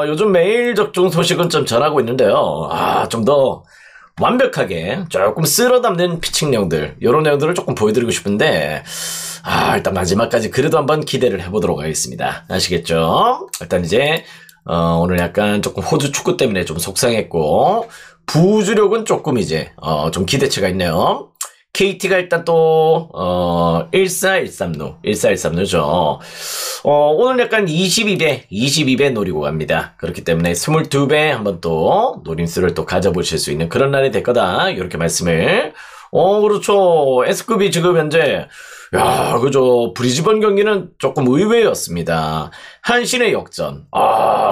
요즘 메일 접종 소식은 좀 전하고 있는데요. 좀 더 완벽하게 조금 쓸어 담는 피칭 내용들, 요런 내용들을 조금 보여드리고 싶은데, 일단 마지막까지 그래도 한번 기대를 해보도록 하겠습니다. 아시겠죠? 일단 이제, 오늘 약간 조금 호주 축구 때문에 좀 속상했고, 부주력은 조금 이제, 좀 기대치가 있네요. KT가 일단 또 1413루죠. 오늘 약간 22배 노리고 갑니다. 그렇기 때문에 22배 한번 또 노림수를 또 가져보실 수 있는 그런 날이 될 거다. 이렇게 말씀을. 그렇죠. S급이 지금 현재 그죠. 브리즈번 경기는 조금 의외였습니다. 한신의 역전.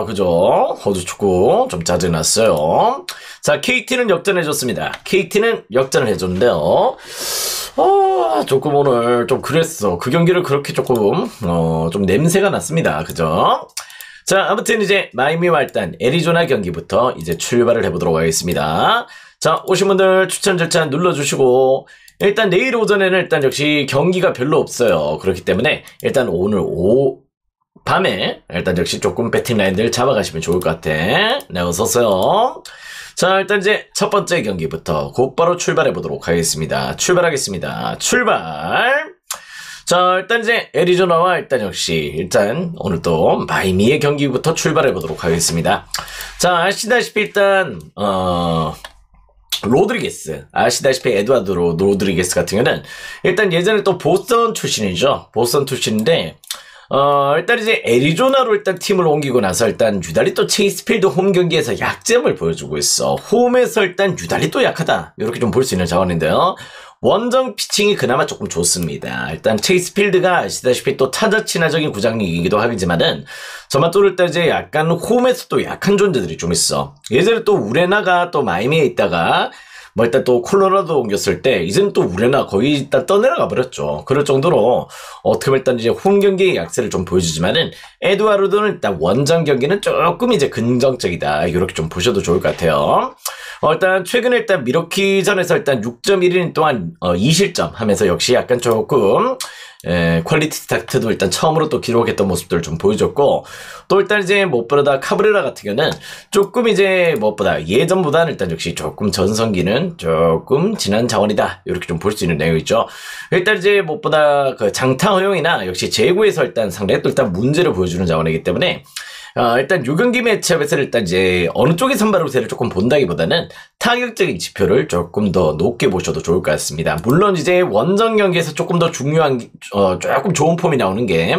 그죠. 호주 축구 좀 짜증났어요. 자, KT는 역전해줬습니다. KT는 역전을 해줬는데요. 조금 오늘 좀 그랬어. 그 경기를 그렇게 조금, 좀 냄새가 났습니다. 그죠? 자, 아무튼 이제 마이애미와 일단 애리조나 경기부터 이제 출발을 해보도록 하겠습니다. 자, 오신 분들 추천 절차 눌러주시고, 일단 내일 오전에는 일단 역시 경기가 별로 없어요. 그렇기 때문에 일단 오늘 밤에 일단 역시 조금 배팅 라인들 잡아가시면 좋을 것 같아. 네, 어서오세요. 자, 일단 이제 첫 번째 경기부터 곧바로 출발해 보도록 하겠습니다. 출발하겠습니다. 출발! 자, 일단 이제 애리조나와 일단 오늘 또 마이애미의 경기부터 출발해 보도록 하겠습니다. 자, 아시다시피 일단 로드리게스, 아시다시피 에드와드 로드리게스 같은 경우는 일단 예전에 또 보스턴 출신이죠. 보스턴 출신인데 일단 이제 애리조나로 일단 팀을 옮기고 나서 일단 유달리 또 체이스필드 홈 경기에서 약점을 보여주고 있어. 홈에서 일단 유달리 또 약하다. 이렇게 좀 볼 수 있는 자원인데요. 원정 피칭이 그나마 조금 좋습니다. 일단 체이스필드가 아시다시피 또 타자 친화적인 구장이기도 하지만은 저만 또 일단 이제 약간 홈에서 또 약한 존재들이 좀 있어. 예전에 또 우레나가 또 마이애미에 있다가 일단 또 콜로라도 옮겼을 때 이제는 또 우레나 거의 일단 떠내려가 버렸죠. 그럴 정도로 어떻게 보면 일단 이제 홈 경기의 약세를 좀 보여주지만은 에드와르드는 일단 원정 경기는 조금 이제 긍정적이다. 이렇게 좀 보셔도 좋을 것 같아요. 일단 최근에 일단 미러키전에서 일단 6.1이닝 동안 2실점 하면서 역시 약간 조금 퀄리티 스타트도 일단 처음으로 또 기록했던 모습들을 좀 보여줬고, 또 일단 이제 무엇보다 카브레라 같은 경우는 조금 이제 무엇보다 예전보다는 일단 역시 조금 전성기는 조금 지난 자원이다. 이렇게 좀 볼 수 있는 내용이죠. 일단 이제 무엇보다 그 장타 허용이나 역시 제구에서 일단 상당히 또 일단 문제를 보여주는 자원이기 때문에 일단 요 경기 매치업에서 일단 이제 어느 쪽의 선발 우세를 조금 본다기보다는 타격적인 지표를 조금 더 높게 보셔도 좋을 것 같습니다. 물론 이제 원정 경기에서 조금 더 중요한 조금 좋은 폼이 나오는 게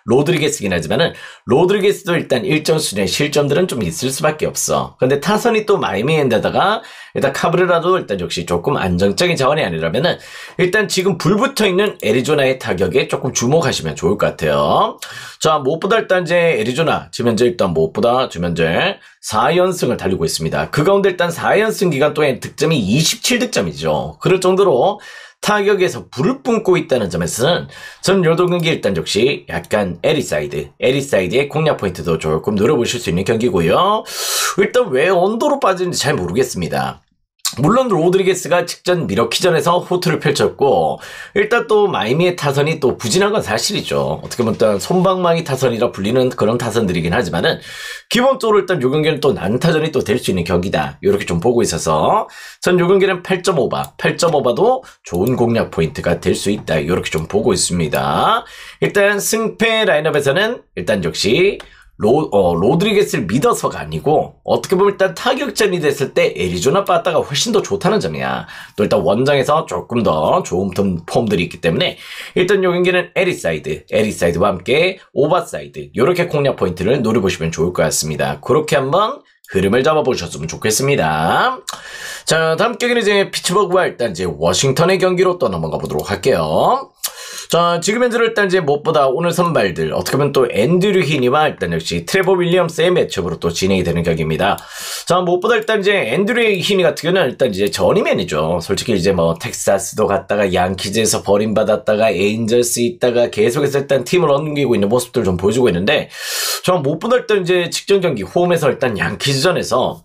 로드리게스긴 하지만은 로드리게스도 일단 일정 수준의 실점들은 좀 있을 수밖에 없어. 근데 타선이 또 마이애미인데다가 일단 카브레라도 일단 역시 조금 안정적인 자원이 아니라면은 일단 지금 불붙어 있는 애리조나의 타격에 조금 주목하시면 좋을 것 같아요. 자, 무엇보다 일단 이제 애리조나 지금 현재 일단 무엇보다 지금 현재 4연승을 달리고 있습니다. 그 가운데 일단 4연승 기간 동안 득점이 27득점이죠. 그럴 정도로 타격에서 불을 뿜고 있다는 점에서는 저는 요도 경기 일단 역시 약간 에리사이드의 공략 포인트도 조금 노려보실 수 있는 경기고요. 일단 왜 언더로 빠지는지 잘 모르겠습니다. 물론 로드리게스가 직전 미러키전에서 호투를 펼쳤고, 일단 또 마이애미의 타선이 또 부진한 건 사실이죠. 어떻게 보면 일단 손방망이 타선이라 불리는 그런 타선들이긴 하지만은 기본적으로 일단 요 경기는 또 난타전이 또 될 수 있는 경기다. 이렇게 좀 보고 있어서 전 요 경기는 8.5도 좋은 공략 포인트가 될 수 있다. 이렇게 좀 보고 있습니다. 일단 승패 라인업에서는 일단 역시 로드리게스를 믿어서가 아니고 어떻게 보면 일단 타격전이 됐을 때 애리조나 빠따가 훨씬 더 좋다는 점이야. 또 일단 원정에서 조금 더 좋은 폼들이 있기 때문에 일단 요 경기는 에리사이드와 함께 오버사이드 이렇게 공략 포인트를 노려보시면 좋을 것 같습니다. 그렇게 한번 흐름을 잡아보셨으면 좋겠습니다. 자, 다음 경기는 이제 피츠버그와 일단 이제 워싱턴의 경기로 또 넘어가 보도록 할게요. 자, 지금 현재로 일단 이제 무엇보다 오늘 선발들 어떻게 보면 또 앤드류 히니와 일단 역시 트레버 윌리엄스의 매치업으로 또 진행이 되는 경기입니다. 자, 무엇보다 일단 이제 앤드류 히니 같은 경우는 일단 이제 저니맨이죠. 솔직히 이제 뭐 텍사스도 갔다가 양키즈에서 버림받았다가 에인절스 있다가 계속해서 일단 팀을 옮기고 있는 모습들을 좀 보여주고 있는데, 저 무엇보다 일단 이제 직전 경기 홈에서 일단 양키즈전에서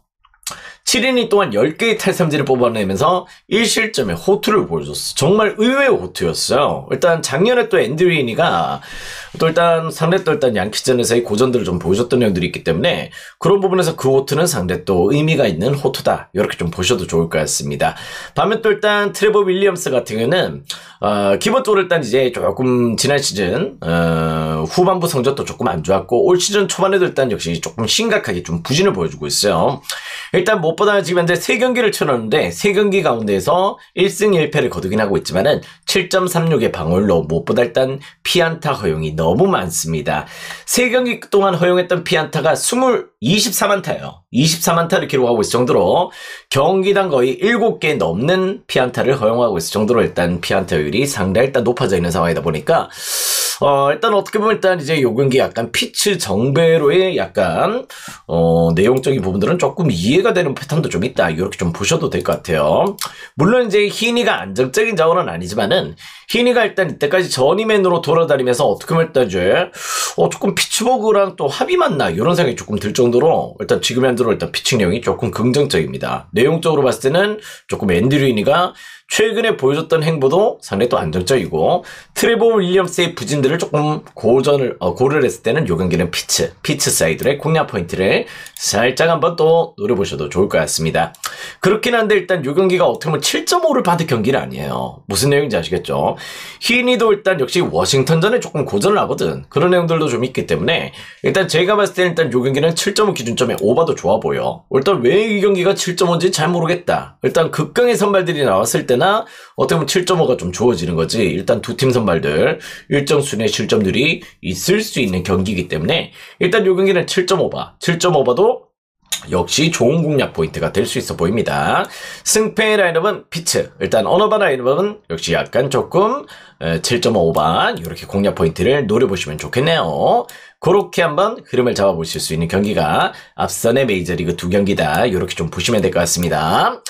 7이닝 동안 10개의 탈삼진을 뽑아내면서 1실점의 호투를 보여줬어. 정말 의외의 호투였어요. 일단 작년에 또 앤드류 히니가 또 일단 상대 또 일단 양키전에서의 고전들을 좀 보여줬던 내용들이 있기 때문에 그런 부분에서 그 호투는 상대 또 의미가 있는 호투다. 이렇게 좀 보셔도 좋을 것 같습니다. 반면 또 일단 트레버 윌리엄스 같은 경우는 기본적으로 일단 이제 조금 지난 시즌 후반부 성적도 조금 안 좋았고 올 시즌 초반에도 일단 역시 조금 심각하게 좀 부진을 보여주고 있어요. 일단 무엇보다 지금 현재 3경기를 치렀는데 3경기 가운데에서 1승 1패를 거두긴 하고 있지만은 7.36의 방어율로 무엇보다 일단 피안타 허용이 너무 많습니다. 3경기 동안 허용했던 피안타가 24만타예요. 24만타를 기록하고 있을 정도로 경기당 거의 7개 넘는 피안타를 허용하고 있을 정도로 일단 피안타율이 상당히 일단 높아져 있는 상황이다 보니까 일단 어떻게 보면 일단 이제 요 경기 약간 피치 정배로의 약간 내용적인 부분들은 조금 이해가 되는 패턴도 좀 있다. 이렇게 좀 보셔도 될 것 같아요. 물론 이제 히니가 안정적인 자원은 아니지만은 히니가 일단 이때까지 저니맨으로 돌아다니면서 어떻게 보면 일단 이제 조금 피츠버그랑 또 합이 맞나 이런 생각이 조금 들 정도로 일단 지금 현재로 일단 피칭 내용이 조금 긍정적입니다. 내용적으로 봤을 때는 조금 앤드류 히니가 최근에 보여줬던 행보도 상당히 또 안정적이고 트레버 윌리엄스의 부진들을 조금 고려를 했을 때는 요 경기는 피치 사이드의 공략 포인트를 살짝 한번 또 노려보셔도 좋을 것 같습니다. 그렇긴 한데 일단 요 경기가 어떻게 보면 7.5를 받은 경기는 아니에요. 무슨 내용인지 아시겠죠? 히니도 일단 역시 워싱턴전에 조금 고전을 하거든. 그런 내용들도 좀 있기 때문에 일단 제가 봤을 때는 일단 요 경기는 7.5 기준점에 오바도 좋아 보여. 일단 왜 이 경기가 7.5인지 잘 모르겠다. 일단 극강의 선발들이 나왔을 때나 어떻게 보면 7.5가 좀 좋아지는 거지. 일단 두 팀 선발들 일정 수준의 실점들이 있을 수 있는 경기이기 때문에 일단 요 경기는 7.5바 7.5바도 역시 좋은 공략 포인트가 될 수 있어 보입니다. 승패 라인업은 피츠. 일단 어너바 라인업은 역시 약간 조금 7.5반 이렇게 공략 포인트를 노려보시면 좋겠네요. 그렇게 한번 흐름을 잡아보실 수 있는 경기가 앞선의 메이저리그 2경기다. 이렇게 좀 보시면 될 것 같습니다.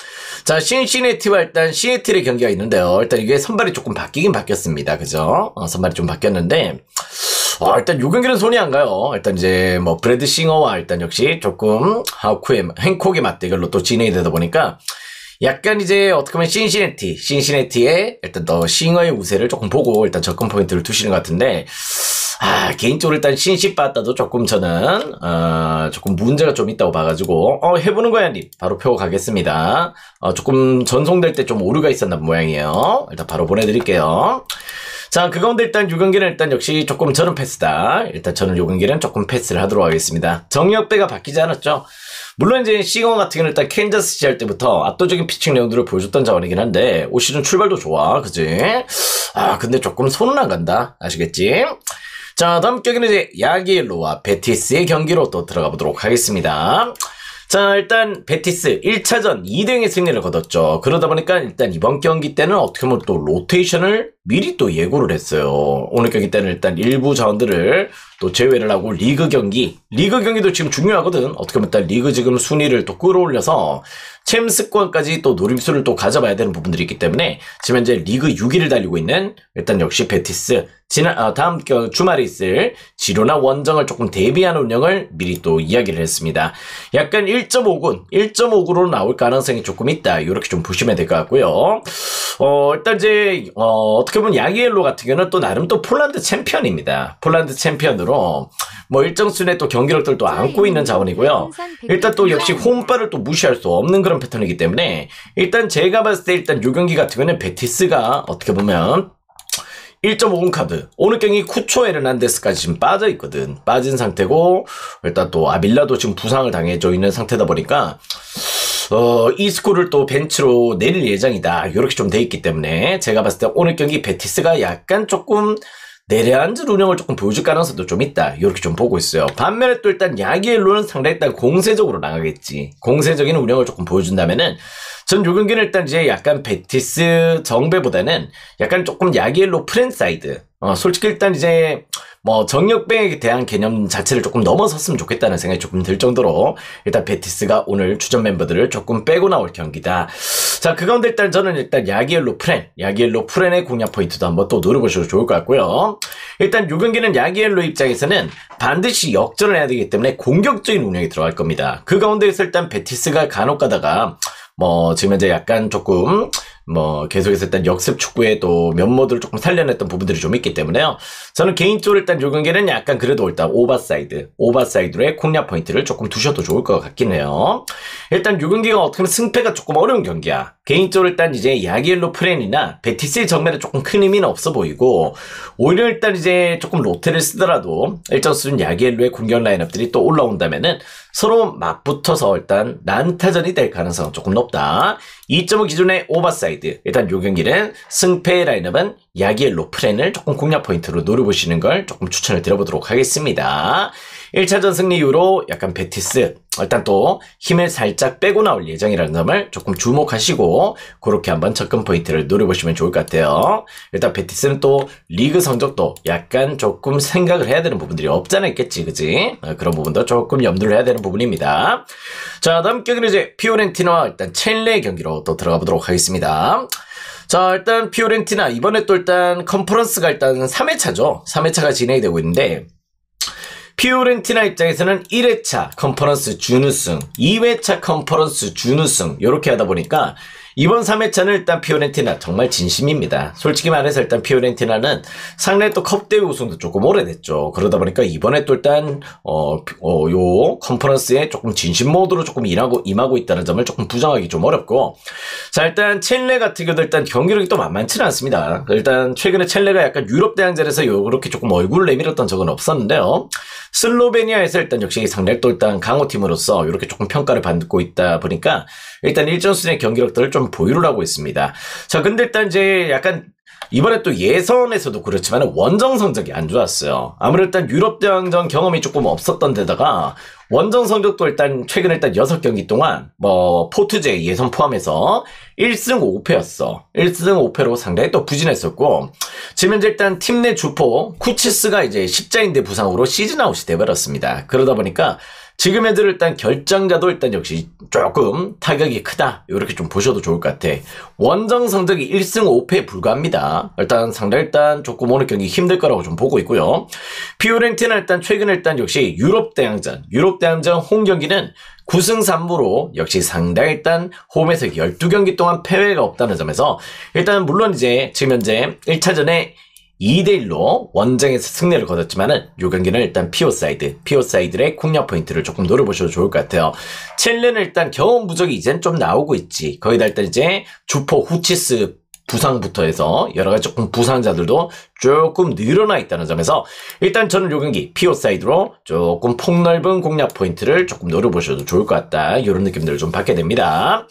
자, 신시내티와 일단 시애틀의 경기가 있는데요. 일단 이게 선발이 조금 바뀌긴 바뀌었습니다. 그죠? 선발이 좀 바뀌었는데 일단 요 경기는 손이 안 가요. 일단 이제 뭐 브래드 싱어와 일단 역시 조금 행콕의 맞대결로 또 진행이 되다 보니까 약간 이제 어떻게 보면 신시내티의 일단 더 싱어의 우세를 조금 보고 일단 접근 포인트를 두시는 것 같은데 개인적으로 일단 신시빠따도 조금 저는 조금 문제가 좀 있다고 봐가지고 해보는 거야 님 바로 표 가겠습니다. 조금 전송될 때 좀 오류가 있었나 모양이에요. 일단 바로 보내드릴게요. 자, 그 가운데 일단 요 경기는 일단 역시 조금 저는 패스다. 일단 저는 요 경기는 조금 패스를 하도록 하겠습니다. 정력배가 바뀌지 않았죠. 물론 이제 싱어 같은 경우는 일단 캔자스시티 할 때부터 압도적인 피칭 내용들을 보여줬던 자원이긴 한데 올 시즌 출발도 좋아. 그지? 근데 조금 손은 안 간다. 아시겠지? 자, 다음 경기는 이제 야기엘로와 베티스의 경기로 또 들어가 보도록 하겠습니다. 자, 일단 베티스 1차전 2대0의 승리를 거뒀죠. 그러다 보니까 일단 이번 경기 때는 어떻게 보면 또 로테이션을 미리 또 예고를 했어요. 오늘 경기 때는 일단 일부 자원들을 또 제외를 하고 리그 경기도 지금 중요하거든. 어떻게 보면 일단 리그 지금 순위를 또 끌어올려서 챔스권까지 또 노림수를 또 가져봐야 되는 부분들이 있기 때문에 지금 현재 리그 6위를 달리고 있는 일단 역시 베티스 다음 주말에 있을 지로나 원정을 조금 대비하는 운영을 미리 또 이야기를 했습니다. 약간 1.5구로 나올 가능성이 조금 있다. 이렇게 좀 보시면 될 것 같고요. 일단 이제 어떻게 보면 야기엘로 같은 경우는 또 나름 또 폴란드 챔피언입니다. 폴란드 챔피언으로 뭐 일정 수준의 또 경기력들도 안고 있는 자원이고요. 일단 또 역시 홈바를 또 무시할 수 없는 그런 패턴이기 때문에 일단 제가 봤을 때 일단 요 경기 같은 경우는 베티스가 어떻게 보면 1.5군 카드. 오늘 경기 쿠초 에르난데스까지 지금 빠져있거든. 빠진 상태고, 일단 또 아빌라도 지금 부상을 당해져 있는 상태다 보니까, 이스코를 또 벤치로 내릴 예정이다. 이렇게 좀 돼 있기 때문에, 제가 봤을 때 오늘 경기 베티스가 약간 조금 내려앉은 운영을 조금 보여줄 가능성도 좀 있다. 이렇게 좀 보고 있어요. 반면에 또 일단 야기엘로는 상당히 일단 공세적으로 나가겠지. 공세적인 운영을 조금 보여준다면은, 전 요 경기는 일단 이제 약간 베티스 정배보다는 약간 조금 야기엘로 프랜사이드 솔직히 일단 이제 뭐 정력배에 대한 개념 자체를 조금 넘어섰으면 좋겠다는 생각이 조금 들 정도로 일단 베티스가 오늘 주전 멤버들을 조금 빼고 나올 경기다. 자, 그 가운데 일단 저는 일단 야기엘로 프렌의 공략 포인트도 한번 또 노려보셔도 좋을 것 같고요. 일단 요 경기는 야기엘로 입장에서는 반드시 역전을 해야 되기 때문에 공격적인 운영이 들어갈 겁니다. 그 가운데에서 일단 베티스가 간혹 가다가 뭐 지금 현재 약간 조금 뭐 계속해서 일단 역습 축구에 또 면모들을 조금 살려냈던 부분들이 좀 있기 때문에요. 저는 개인적으로 일단 요 경기는 약간 그래도 일단 오버사이드로의 공략 포인트를 조금 두셔도 좋을 것 같긴 해요. 일단 요 경기가 어떻게 보면 승패가 조금 어려운 경기야. 개인적으로 일단 이제 야기엘로 프렌이나 베티스의 정면에 조금 큰 의미는 없어 보이고, 오히려 일단 이제 조금 로테를 쓰더라도 일정 수준 야기엘로의 공격 라인업들이 또 올라온다면은 서로 맞붙어서 일단 난타전이 될 가능성은 조금 높다. 2.5 기준의 오버사이드. 일단 요 경기는 승패의 라인업은 야기엘로 프렌을 조금 공략 포인트로 노려보시는 걸 조금 추천을 드려보도록 하겠습니다. 1차전 승리 이후로 약간 베티스 일단 또 힘을 살짝 빼고 나올 예정이라는 점을 조금 주목하시고 그렇게 한번 접근 포인트를 노려보시면 좋을 것 같아요. 일단 베티스는 또 리그 성적도 약간 조금 생각을 해야 되는 부분들이 없잖아 있겠지, 그지? 그런 부분도 조금 염두를 해야 되는 부분입니다. 자, 다음 경기는 이제 피오렌티나와 일단 첼레의 경기로 또 들어가 보도록 하겠습니다. 자, 일단 피오렌티나 이번에 또 일단 컨퍼런스가 일단 3회차죠. 3회차가 진행이 되고 있는데, 피오렌티나 입장에서는 1회차 컨퍼런스 준우승, 2회차 컨퍼런스 준우승 이렇게 하다 보니까 이번 3회차는 일단 피오렌티나 정말 진심입니다. 솔직히 말해서 일단 피오렌티나는 상당히 또 컵대회 우승도 조금 오래됐죠. 그러다 보니까 이번에 또 일단 요 컨퍼런스에 조금 진심 모드로 조금 임하고 있다는 점을 조금 부정하기 좀 어렵고, 자, 일단 첼레 같은 경우도 일단 경기력이 또 만만치는 않습니다. 일단 최근에 첼레가 약간 유럽 대항전에서 요렇게 조금 얼굴을 내밀었던 적은 없었는데요. 슬로베니아에서 일단 역시 상당히 또 일단 강호팀으로서 이렇게 조금 평가를 받고 있다 보니까 일단 일전 수준의 경기력들을 좀 보유를 하고 있습니다. 자, 근데 일단 이제 약간 이번에 또 예선에서도 그렇지만 원정 성적이 안 좋았어요. 아무래도 일단 유럽 대항전 경험이 조금 없었던 데다가 원정 성적도 일단 최근 일단 6경기 동안 뭐 포트제 예선 포함해서 1승 5패였어. 1승 5패로 상당히 또 부진했었고, 지금 현재 일단 팀 내 주포 쿠치스가 이제 십자인대 부상으로 시즌 아웃이 돼버렸습니다. 그러다 보니까 지금 현재 일단 결정자도 일단 역시 조금 타격이 크다. 이렇게 좀 보셔도 좋을 것 같아. 원정 성적이 1승 5패에 불과합니다. 일단 상당히 일단 조금 오늘 경기 힘들 거라고 좀 보고 있고요. 피오렌티나 일단 최근에 일단 역시 유럽 대항전 홈 경기는 9승 3무로 역시 상당히 일단 홈에서 12경기 동안 패배가 없다는 점에서 일단 물론 이제 지금 현재 1차전에 2대1로 원정에서 승리를 거뒀지만은 요 경기는 일단 피오사이드의 공략 포인트를 조금 노려보셔도 좋을 것 같아요. 첼레는 일단 경험 부족이 이젠 좀 나오고 있지. 거기다 일단 이제 주포 후치스 부상부터 해서 여러가지 조금 부상자들도 조금 늘어나 있다는 점에서 일단 저는 요 경기 피오사이드로 조금 폭넓은 공략 포인트를 조금 노려보셔도 좋을 것 같다. 이런 느낌들을 좀 받게 됩니다.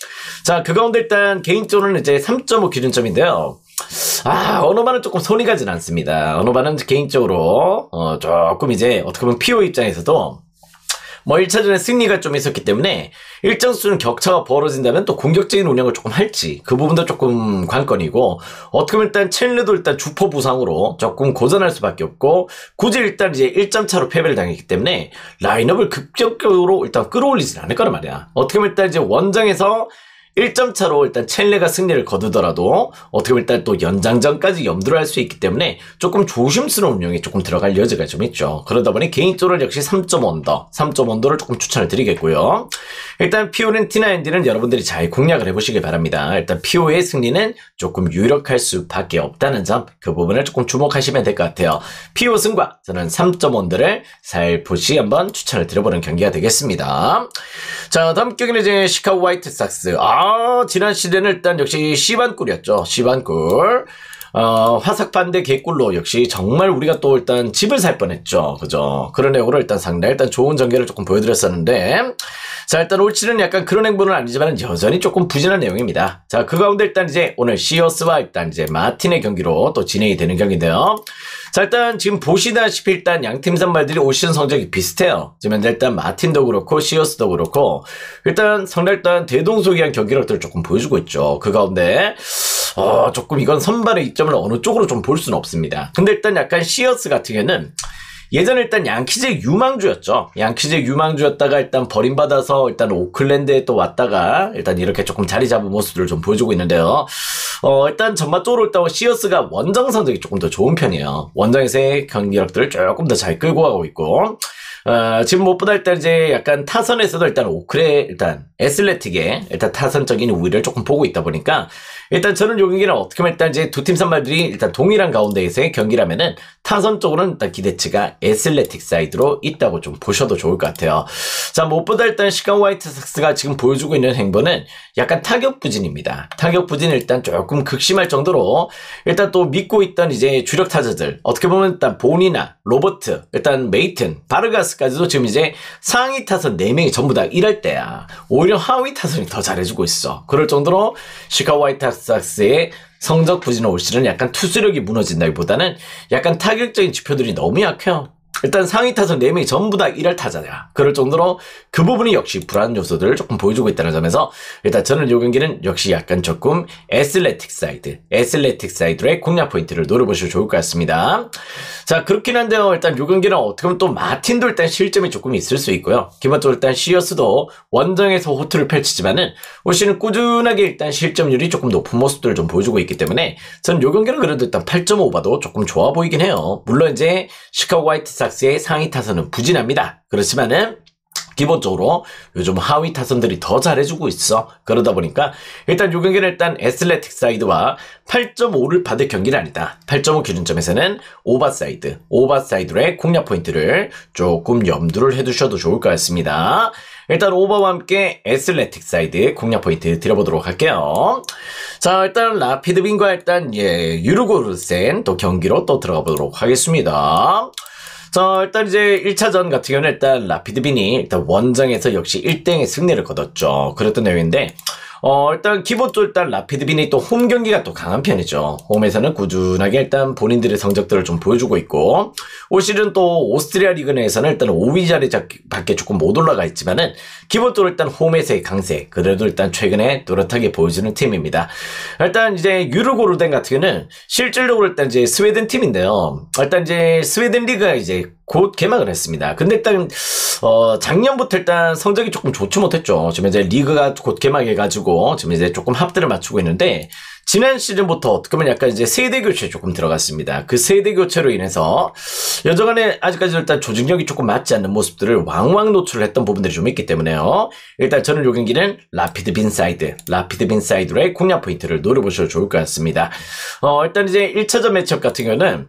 자, 그 가운데 일단 개인적으로는 이제 3.5 기준점인데요. 어노바는 조금 손이 가진 않습니다. 어노바는 개인적으로 조금 이제 어떻게 보면 피오 입장에서도 뭐 1차전에 승리가 좀 있었기 때문에 일정 수준 격차가 벌어진다면 또 공격적인 운영을 조금 할지, 그 부분도 조금 관건이고, 어떻게 보면 일단 첼레도 일단 주포 부상으로 조금 고전할 수밖에 없고, 굳이 일단 이제 1점 차로 패배를 당했기 때문에 라인업을 급격적으로 일단 끌어올리진 않을 거란 말이야. 어떻게 보면 일단 이제 원정에서 1점 차로 일단 첼레가 승리를 거두더라도 어떻게 보면 일단 또 연장전까지 염두를 할 수 있기 때문에 조금 조심스러운 운영이 조금 들어갈 여지가 좀 있죠. 그러다 보니 개인적으로 역시 3.5를 조금 추천을 드리겠고요. 일단 피오렌티나 엔디는 여러분들이 잘 공략을 해보시길 바랍니다. 일단 피오의 승리는 조금 유력할 수밖에 없다는 점, 그 부분을 조금 주목하시면 될 것 같아요. 피오 승과 저는 3.5를 살포시 한번 추천을 드려보는 경기가 되겠습니다. 자, 다음 경기는 이제 시카고 화이트삭스. 지난 시대는 일단 역시 C반꿀이었죠. C반꿀. 화삭반대 개꿀로 역시 정말 우리가 또 일단 집을 살 뻔했죠. 그죠? 그런 내용으로 일단 상당히 일단 좋은 전개를 조금 보여드렸었는데, 자, 일단 올치는 약간 그런 행보는 아니지만 여전히 조금 부진한 내용입니다. 자, 그 가운데 일단 이제 오늘 시어스와 일단 이제 마틴의 경기로 또 진행이 되는 경기인데요. 자, 일단 지금 보시다시피 일단 양팀 선발들이 올 시즌 성적이 비슷해요. 지금 현재 일단 마틴도 그렇고 시어스도 그렇고 일단 상당히 일단 대동소이한 경기력들을 조금 보여주고 있죠. 그 가운데 조금 이건 선발의 이점을 어느 쪽으로 좀 볼 수는 없습니다. 근데 일단 약간 시어스 같은 경우는 예전에 일단 양키즈의 유망주였죠. 양키즈의 유망주였다가 일단 버림받아서 일단 오클랜드에 또 왔다가 일단 이렇게 조금 자리 잡은 모습들을 좀 보여주고 있는데요. 일단 전반적으로 일단 시어스가 원정 성적이 조금 더 좋은 편이에요. 원정에서의 경기력들을 조금 더 잘 끌고 가고 있고, 지금 무엇보다 일단 이제 약간 타선에서도 일단 오클의 일단 애슬레틱의 일단 타선적인 우위를 조금 보고 있다 보니까 일단 저는 요 경기는 어떻게 보면 일단 이제 두 팀 선발들이 일단 동일한 가운데에서의 경기라면은 타선 쪽으로는 일단 기대치가 애슬레틱 사이드로 있다고 좀 보셔도 좋을 것 같아요. 자, 무엇보다 일단 시카고 화이트삭스가 지금 보여주고 있는 행보는 약간 타격 부진입니다. 타격 부진을 일단 조금 극심할 정도로 일단 또 믿고 있던 이제 주력 타자들 어떻게 보면 일단 보니나 로버트, 일단 메이튼, 바르가스까지도 지금 이제 상위 타선 4명이 전부 다 이럴 때야. 오히려 하위 타선이 더 잘해주고 있어. 그럴 정도로 시카고 화이트삭스의 성적 부진을 올 시는 약간 투수력이 무너진다기보다는 약간 타격적인 지표들이 너무 약해요. 일단 상위 타선 4명이 전부 다 1할 타자야. 그럴 정도로 그 부분이 역시 불안 요소들을 조금 보여주고 있다는 점에서 일단 저는 이 경기는 역시 약간 조금 애슬레틱 사이드의 공략 포인트를 노려보시면 좋을 것 같습니다. 자, 그렇긴 한데요. 일단 이 경기는 어떻게 보면 또 마틴도 일단 실점이 조금 있을 수 있고요. 기본적으로 일단 시어스도 원정에서 호투를 펼치지만은 올 시즌 꾸준하게 일단 실점률이 조금 높은 모습들을 좀 보여주고 있기 때문에 저는 이 경기는 그래도 일단 8.5봐도 조금 좋아 보이긴 해요. 물론 이제 시카고 화이트삭스의 상위 타선은 부진합니다. 그렇지만은 기본적으로 요즘 하위 타선들이 더 잘해주고 있어. 그러다 보니까 일단 이 경기는 일단 애슬레틱 사이드와 8.5를 받을 경기는 아니다. 8.5 기준점에서는 오버사이드로의 공략 포인트를 조금 염두를 해두셔도 좋을 것 같습니다. 일단 오버와 함께 애슬레틱 사이드 공략 포인트 드려보도록 할게요. 자, 일단 라피드빈과 일단 유르고르센 또 경기로 또 들어가 보도록 하겠습니다. 자, 일단 이제 1차전 같은 경우는 일단 라피드빈이 일단 원정에서 역시 1대0의 승리를 거뒀죠. 그랬던 내용인데, 일단 기본적으로 일단 라피드빈이 또 홈 경기가 또 강한 편이죠. 홈에서는 꾸준하게 일단 본인들의 성적들을 좀 보여주고 있고, 올 시즌 또 오스트리아 리그 내에서는 일단 5위 자리 밖에 조금 못 올라가 있지만은, 기본적으로 일단 홈에서의 강세, 그래도 일단 최근에 또렷하게 보여주는 팀입니다. 일단 이제 유르고르덴 같은 경우는 실질적으로 일단 이제 스웨덴 팀인데요. 일단 이제 스웨덴 리그가 이제 곧 개막을 했습니다. 근데 일단 작년부터 일단 성적이 조금 좋지 못했죠. 지금 이제 리그가 곧 개막해가지고 지금 이제 조금 합들을 맞추고 있는데 지난 시즌부터 어떻게 보면 약간 이제 세대 교체에 조금 들어갔습니다. 그 세대 교체로 인해서 여전간에 아직까지 일단 조직력이 조금 맞지 않는 모습들을 왕왕 노출을 했던 부분들이 좀 있기 때문에요. 일단 저는 요 경기는 라피드빈 사이드로의 공략 포인트를 노려보셔도 좋을 것 같습니다. 일단 이제 1차전 매치업 같은 경우는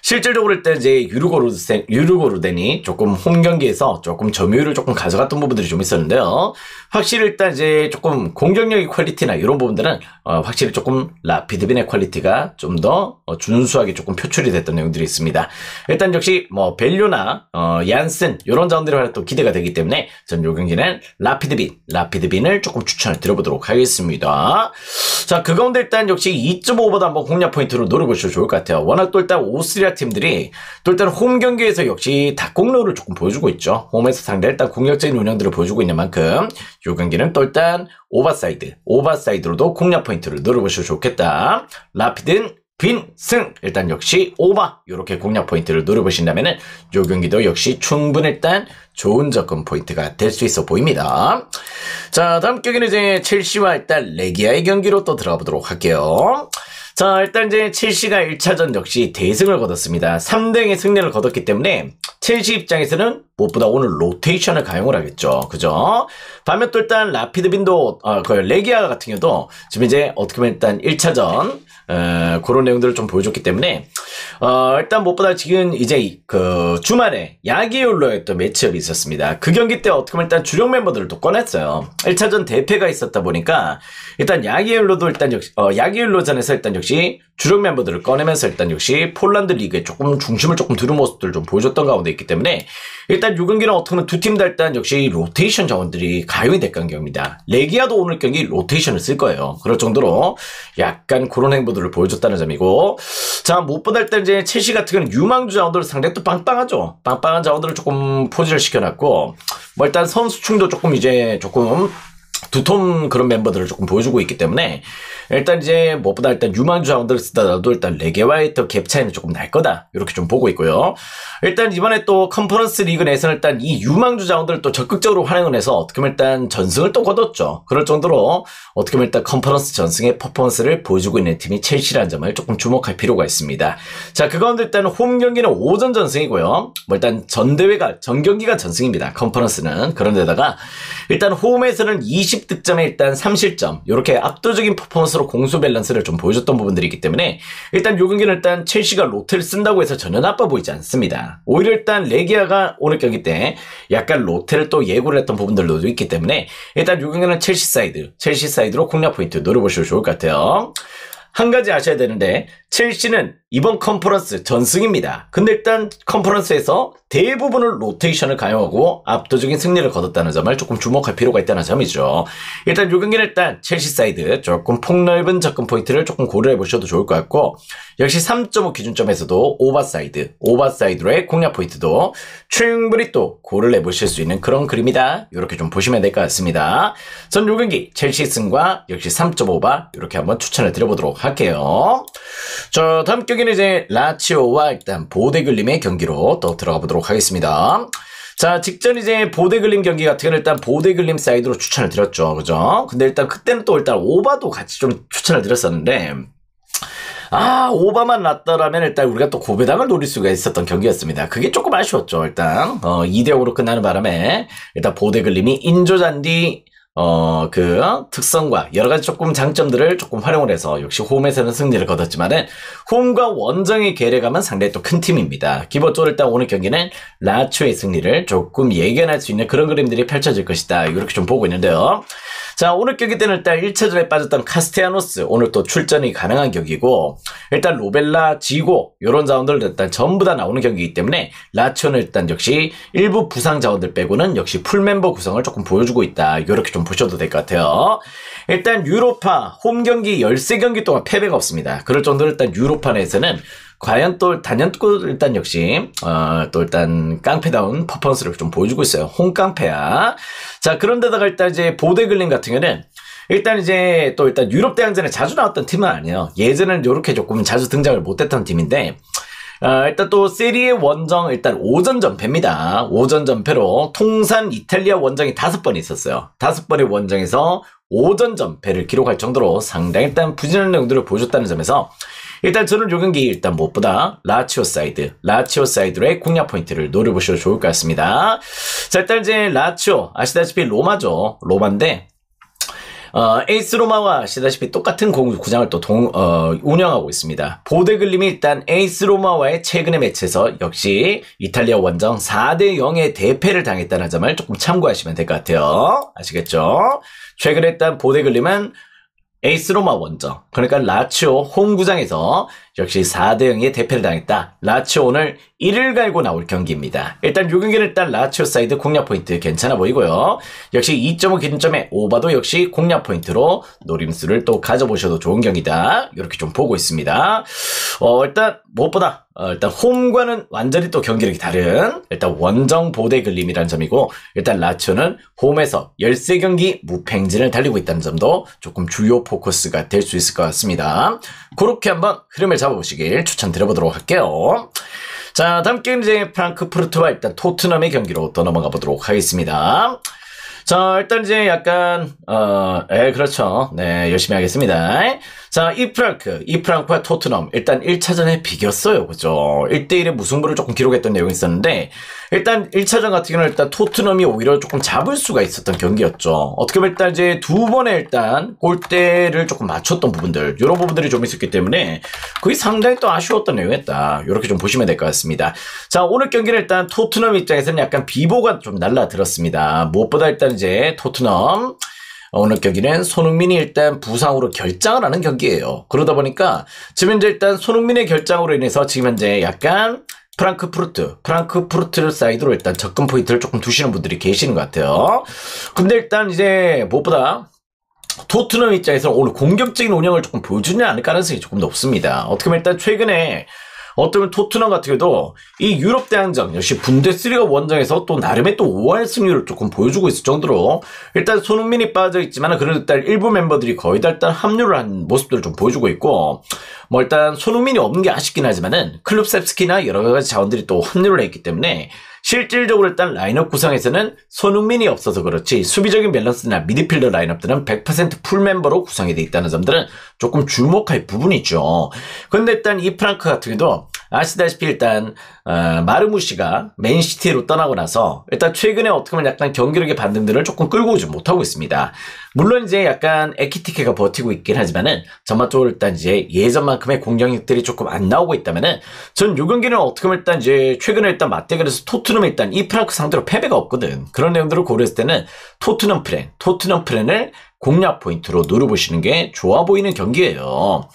실질적으로 일단 이제 유르고르덴이 조금 홈 경기에서 조금 점유율을 조금 가져갔던 부분들이 좀 있었는데요. 확실히 일단 이제 조금 공격력의 퀄리티나 이런 부분들은 확실히 조금 라피드빈의 퀄리티가 좀 더 준수하게 조금 표출이 됐던 내용들이 있습니다. 일단 역시 뭐 벨료나 얀슨 이런 자원들이 또 기대가 되기 때문에 저는 요 경기는 라피드빈을 조금 추천을 드려보도록 하겠습니다. 자, 그 가운데 일단 역시 2.5보다 한번 공략 포인트로 노려보셔도 좋을 것 같아요. 워낙 또 일단 오스트리아 팀들이 또 일단 홈 경기에서 역시 닭공로를 조금 보여주고 있죠. 홈에서 상당히 일단 공격적인 운영들을 보여주고 있는 만큼 요 경기는 또 일단 오버사이드로도 공략 포인트를 노려보셔도 좋겠다. 라피든 빈승 일단 역시 오버 이렇게 공략 포인트를 노려보신다면은 요 경기도 역시 충분히 일단 좋은 접근 포인트가 될 수 있어 보입니다. 자, 다음 경기는 이제 첼시와 일단 레기아의 경기로 또 들어가 보도록 할게요. 자, 일단 이제 첼시가 1차전 역시 대승을 거뒀습니다. 3대0의 승리를 거뒀기 때문에 첼시 입장에서는 무엇보다 오늘 로테이션을 가용을 하겠죠. 그죠? 반면 또 일단 라피드빈도 그 레기아 같은 경우도 지금 이제 어떻게 보면 일단 1차전 그런 내용들을 좀 보여줬기 때문에 일단 무엇보다 지금 이제 그 주말에 야기울로의 또 매치업이 있었습니다. 그 경기 때 어떻게 보면 일단 주력 멤버들을 또 꺼냈어요. 1차전 대패가 있었다 보니까 일단 야기울로도 일단 역시 야기울로전에서 일단 역시 주력 멤버들을 꺼내면서 일단 역시 폴란드 리그에 조금 중심을 조금 두는 모습들을 좀 보여줬던 가운데 있기 때문에 일단 이 경기는 어떻게 보면 두 팀 다 일단 역시 로테이션 자원들이 가용이 될 경기입니다. 레기아도 오늘 경기 로테이션을 쓸 거예요. 그럴 정도로 약간 그런 행보들을 보여줬다는 점이고, 자, 무엇보다 일단 이제 첼시 같은 경우는 유망주 자원들을 상당히 또 빵빵하죠. 빵빵한 자원들을 조금 포진을 시켜놨고, 뭐 일단 선수층도 조금 이제 조금 두톰 그런 멤버들을 조금 보여주고 있기 때문에 일단 이제 무엇보다 일단 유망주 자원들을 쓰더라도 일단 레게와의 또 갭 차이는 조금 날 거다 이렇게 좀 보고 있고요. 일단 이번에 또 컨퍼런스 리그 내에서는 일단 이 유망주 자원들을 또 적극적으로 활용을 해서 어떻게 보면 일단 전승을 또 거뒀죠. 그럴 정도로 어떻게 보면 일단 컨퍼런스 전승의 퍼포먼스를 보여주고 있는 팀이 첼시라는 점을 조금 주목할 필요가 있습니다. 자, 그 가운데 일단 홈 경기는 오전 전승이고요. 뭐 일단 전 경기가 전승입니다. 컨퍼런스는. 그런데다가 일단 홈에서는 20득점에 일단 3실점 이렇게 압도적인 퍼포먼스로 공수 밸런스를 좀 보여줬던 부분들이 있기 때문에 일단 요 경기는 일단 첼시가 로테를 쓴다고 해서 전혀 나빠 보이지 않습니다. 오히려 일단 레기아가 오늘 경기 때 약간 로테를 또 예고를 했던 부분들도 있기 때문에 일단 요 경기는 첼시 사이드로 공략 포인트 노려보시면 좋을 것 같아요. 한 가지 아셔야 되는데 첼시는 이번 컨퍼런스 전승입니다. 근데 일단 컨퍼런스에서 대부분을 로테이션을 가용하고 압도적인 승리를 거뒀다는 점을 조금 주목할 필요가 있다는 점이죠. 일단 요 경기는 일단 첼시 사이드 조금 폭넓은 접근 포인트를 조금 고려해 보셔도 좋을 것 같고 역시 3.5 기준점에서도 오버사이드로의 공략 포인트도 충분히 또 고려를 해보실 수 있는 그런 그림이다. 이렇게 좀 보시면 될 것 같습니다. 전 요 경기 첼시 승과 역시 3.5바 이렇게 한번 추천을 드려보도록 할게요. 자, 다음 경기는 이제 라치오와 일단 보데글림의 경기로 또 들어가 보도록 하겠습니다. 자, 직전 이제 보데글림 경기 같은 경우는 일단 보데글림 사이드로 추천을 드렸죠. 그죠? 근데 일단 그때는 또 일단 오바도 같이 좀 추천을 드렸었는데, 오바만 났더라면 일단 우리가 또 고배당을 노릴 수가 있었던 경기였습니다. 그게 조금 아쉬웠죠. 일단, 2대5로 끝나는 바람에, 일단 보데글림이 인조잔디, 그 특성과 여러가지 조금 장점들을 조금 활용을 해서 역시 홈에서는 승리를 거뒀지만은 홈과 원정의 괴리감은 상당히 또 큰 팀입니다. 기본적으로 일단 오늘 경기는 라치오의 승리를 조금 예견할 수 있는 그런 그림들이 펼쳐질 것이다. 이렇게 좀 보고 있는데요. 자, 오늘 경기 때는 일단 1차전에 빠졌던 카스테야노스 오늘 또 출전이 가능한 경기고 일단 로벨라, 지고 이런 자원들 일단 전부 다 나오는 경기이기 때문에 라치오는 일단 역시 일부 부상 자원들 빼고는 역시 풀멤버 구성을 조금 보여주고 있다. 이렇게 좀 보셔도 될 것 같아요. 일단 유로파 홈 경기 13경기 동안 패배가 없습니다. 그럴 정도로 일단 유로파 내에서는 과연 또 단연코 일단 역시 또 일단 깡패다운 퍼포먼스를 좀 보여주고 있어요. 홈깡패야. 자, 그런데다가 일단 이제 보데글림 같은 경우는 일단 이제 또 일단 유럽 대항전에 자주 나왔던 팀은 아니에요. 예전에는 이렇게 조금 자주 등장을 못했던 팀인데 일단 또 세리에 원정 일단 오전 전패입니다. 오전 전패로 통산 이탈리아 원정이 5번 있었어요. 5번의 원정에서 오전 전패를 기록할 정도로 상당히 일단 부진한 내용들을 보여줬다는 점에서 일단 저는 요 경기 일단 무엇보다 라치오 사이드로의 공략 포인트를 노려보셔도 좋을 것 같습니다. 자, 일단 이제 라치오 아시다시피 로마죠. 로마인데 에이스 로마와 아시다시피 똑같은 구장을 또 운영하고 있습니다. 보데글림이 일단 에이스 로마와의 최근의 매치에서 역시 이탈리아 원정 4대0의 대패를 당했다는 점을 조금 참고하시면 될 것 같아요. 아시겠죠? 최근에 일단 보데글림은 에이스 로마 원정, 그러니까 라치오 홈구장에서 역시 4대0의 대패를 당했다. 라치오 오늘 1을 갈고 나올 경기입니다. 일단 요 경기는 일단 라치오 사이드 공략 포인트 괜찮아 보이고요. 역시 2.5 기준점에 오바도 역시 공략 포인트로 노림수를 또 가져보셔도 좋은 경기다. 이렇게 좀 보고 있습니다. 일단 무엇보다 일단 홈과는 완전히 또 경기력이 다른 일단 원정 보데글림이라는 점이고 일단 라치오는 홈에서 13경기 무패행진을 달리고 있다는 점도 조금 주요 포커스가 될 수 있을 것 같습니다. 그렇게 한번 흐름을 잡아보시길 추천드려보도록 할게요. 자, 다음 게임 이제 프랑크푸르트와 일단 토트넘의 경기로 또 넘어가 보도록 하겠습니다. 자, 일단 이제 약간 그렇죠. 네, 열심히 하겠습니다. 자, 이 프랑크와 토트넘 일단 1차전에 비겼어요. 그죠? 1대1의 무승부를 조금 기록했던 내용이 있었는데 일단 1차전 같은 경우는 일단 토트넘이 오히려 조금 잡을 수가 있었던 경기였죠. 어떻게 보면 일단 이제 두 번의 일단 골대를 조금 맞췄던 부분들 이런 부분들이 좀 있었기 때문에 그게 상당히 또 아쉬웠던 내용이었다. 이렇게 좀 보시면 될 것 같습니다. 자, 오늘 경기는 일단 토트넘 입장에서는 약간 비보가 좀 날라들었습니다. 무엇보다 일단 이제 토트넘 오늘 경기는 손흥민이 일단 부상으로 결장을 하는 경기예요. 그러다 보니까 지금 현재 일단 손흥민의 결장으로 인해서 지금 현재 약간 프랑크푸르트 사이드로 일단 접근 포인트를 조금 두시는 분들이 계시는 것 같아요. 근데 일단 이제 무엇보다 토트넘 입장에서 오늘 공격적인 운영을 조금 보여주지 않을 가능성이 조금 높습니다. 어떻게 보면 일단 최근에 어쩌면 토트넘 같은 경우도 이 유럽 대항전 역시 분데스리가 원정에서 또 나름의 또 5할 승률을 조금 보여주고 있을 정도로 일단 손흥민이 빠져 있지만 그래도 일단 일부 멤버들이 거의 다 일단 합류를 한 모습들을 좀 보여주고 있고 뭐 일단 손흥민이 없는 게 아쉽긴 하지만은 클룹셉스키나 여러 가지 자원들이 또 합류를 했기 때문에 실질적으로 일단 라인업 구성에서는 손흥민이 없어서 그렇지 수비적인 밸런스나 미드필더 라인업들은 100% 풀멤버로 구성이 되어 있다는 점들은 조금 주목할 부분이죠. 근데 일단 이 프랑크 같은 경우도 아시다시피 일단 마르무시가 맨시티로 떠나고 나서 일단 최근에 어떻게 보면 약간 경기력의 반등들을 조금 끌고 오지 못하고 있습니다. 물론 이제 약간 에키티케가 버티고 있긴 하지만은 전반적으로 일단 이제 예전만큼의 공격력들이 조금 안 나오고 있다면은 전 요 경기는 어떻게 보면 일단 이제 최근에 일단 맞대결에서 토트넘이 일단 이 프랑크 상대로 패배가 없거든. 그런 내용들을 고려했을 때는 토트넘 프렌을 공략 포인트로 노려보시는 게 좋아 보이는 경기예요.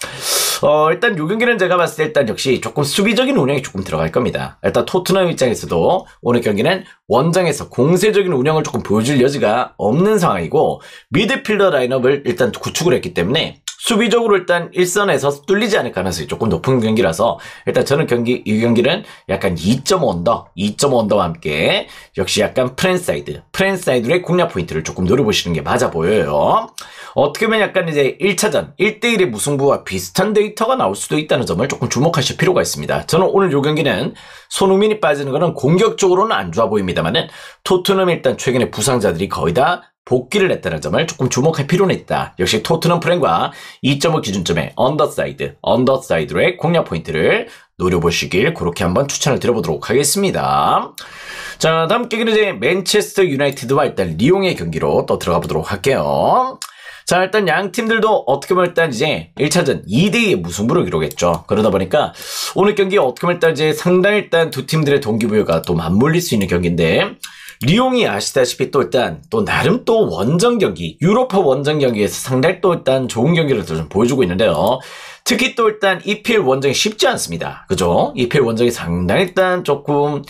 일단 요 경기는 제가 봤을 때 일단 역시 조금 수비적인 운영이 조금 들어갈 겁니다. 일단 토트넘 입장에서도 오늘 경기는 원정에서 공세적인 운영을 조금 보여줄 여지가 없는 상황이고 미드필더 라인업을 일단 구축을 했기 때문에 수비적으로 일단 일선에서 뚫리지 않을 가능성이 조금 높은 경기라서 일단 저는 이 경기는 약간 2.5 언더와 함께 역시 약간 프랜사이드의 공략 포인트를 조금 노려보시는 게 맞아 보여요. 어떻게 보면 약간 이제 1차전 1대1의 무승부와 비슷한 데이터가 나올 수도 있다는 점을 조금 주목하실 필요가 있습니다. 저는 오늘 이 경기는 손흥민이 빠지는 거는 공격적으로는 안 좋아 보입니다만은 토트넘이 일단 최근에 부상자들이 거의 다 복귀를 했다는 점을 조금 주목할 필요는 있다. 역시 토트넘 프렌과 2.5 기준점의 언더사이드의 공략 포인트를 노려보시길 그렇게 한번 추천을 드려보도록 하겠습니다. 자, 다음 경기는 이제 맨체스터 유나이티드와 일단 리옹의 경기로 또 들어가 보도록 할게요. 자, 일단 양 팀들도 어떻게 보면 일단 이제 1차전 2대2의 무승부를 기록했죠. 그러다 보니까 오늘 경기 어떻게 보면 일단 이제 상당히 일단 두 팀들의 동기부여가 또 맞물릴 수 있는 경기인데 리옹이 아시다시피 또 일단 또 나름 또 원정 경기, 유로파 원정 경기에서 상당히 또 일단 좋은 경기를 좀 보여주고 있는데요. 특히 또 일단 EPL 원정이 쉽지 않습니다. 그죠? EPL 원정이 상당히 일단 조금